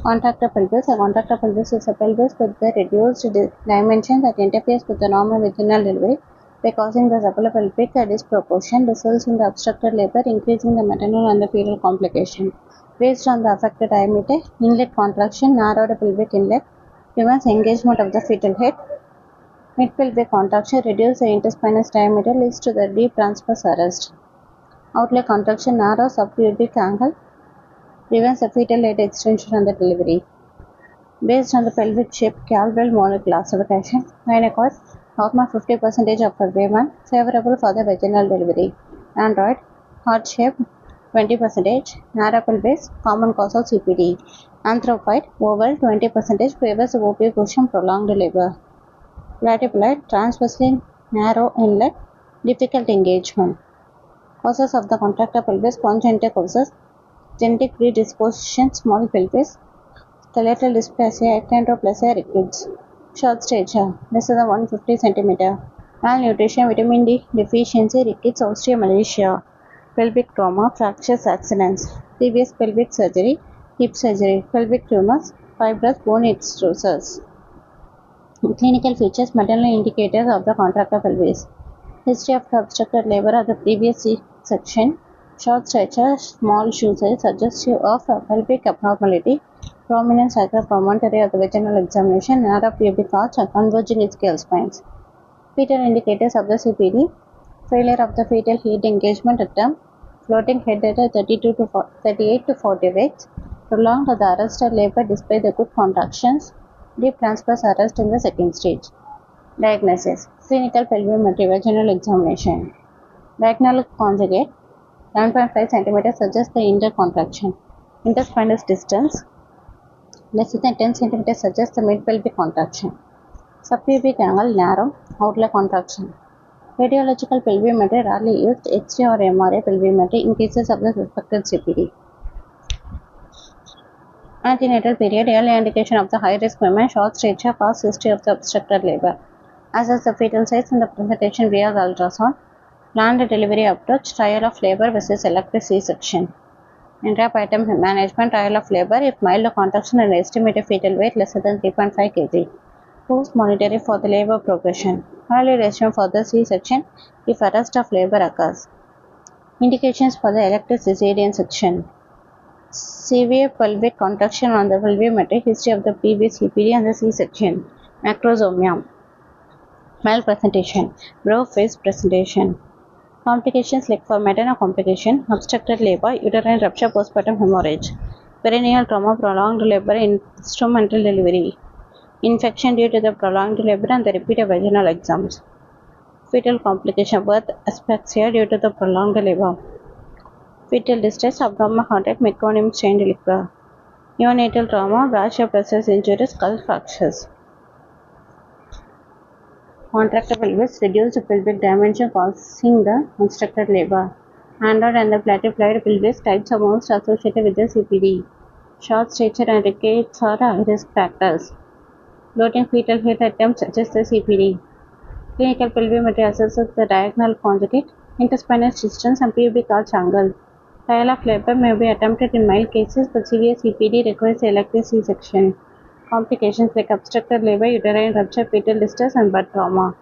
Contractor pelvis. A contractor pelvis is a pelvis with the reduced dimension that interferes with the normal vaginal delivery by causing the subpelvic disproportion, results in the obstructed labor, increasing the maternal and the fetal complication. Based on the affected diameter, inlet contraction, narrowed pelvic inlet, prevents engagement of the fetal head. Mid-pelvic contraction, reduce the interspinous diameter, leads to the deep transverse arrest. Outlet contraction, narrow subpubic angle, prevents the fetal head extension and the delivery. Based on the pelvic shape, Caldwell molar classification, gynecoid, normal 50% of a women, favorable for the vaginal delivery. Android, heart shape, 20%, narrow pelvis, common cause of CPD. Anthropoid, oval, 20%, favors oviposition, prolonged labor. Platyploid, transversely narrow inlet, difficult engagement. Causes of the contractor pelvis, congenital causes, genetic predisposition, small pelvis, skeletal dysplasia, achondroplasia, rickets. Short stature, less than 150 cm. Malnutrition, vitamin D deficiency, rickets, osteomalacia. Pelvic trauma, fractures, accidents. Previous pelvic surgery, hip surgery, pelvic tumors, fibrous bone extrusions. Clinical features, maternal indicators of the contractor pelvis. History of the obstructed labor of the previous C-section. Short stature, small shoe size, suggestive of pelvic abnormality. Prominent psychopromontory of the vaginal examination, narrow pubic arch, and converging scale spines. Fetal indicators of the CPD. Failure of the fetal head engagement at term. Floating head at 38 to 40 weeks. Prolonged the arrested labor despite the good contractions. Deep transverse arrest in the second stage. Diagnosis. Clinical pelvimetry vaginal examination. Diagonal conjugate 7.5 cm suggests the intercontraction. Interspinous distance less than 10 cm suggests the mid-pelvic contraction. Subpubic angle narrow, outlet contraction. Radiological pelvimetry rarely used, X-ray or MRI pelvimetry in cases of the suspected CPD. Antenatal period, early indication of the high-risk women, short stature, past history of the obstructed labor. Assess the fetal size and the presentation via the ultrasound. Planned delivery approach, trial of labor versus elective C-section. Intrapartum management, trial of labor if mild contraction and estimated fetal weight less than 3.5 kg. Post monitoring for the labor progression. Early decision for the C-section if arrest of labor occurs. Indications for the elective cesarean section. Severe pelvic contraction on the pelvimetry, history of the previous CPD and the C-section. Macrosomia. Malpresentation. Brow face presentation. Complications like for maternal complication, obstructed labor, uterine rupture, postpartum hemorrhage. Perineal trauma, prolonged labor, instrumental delivery. Infection due to the prolonged labor and the repeated vaginal exams. Fetal complication, birth asphyxia due to the prolonged labor. Fetal distress, abdominal heartache, meconium stained liquor. Neonatal trauma, brachioplexus injuries, skull fractures. Contractor pelvis, reduced pelvic dimension causing the obstructed labor. Android and the platyploid pelvis types are most associated with the CPD. Short stature and rickets are risk factors. Floating fetal head attempts suggest the CPD. Clinical pelvimetry assesses the diagonal conjugate, interspinous distance, and pubic arch angle. Trial of labor may be attempted in mild cases, but severe CPD requires elective C-section. Complications like obstructed labor, uterine rupture, fetal distress, and birth trauma.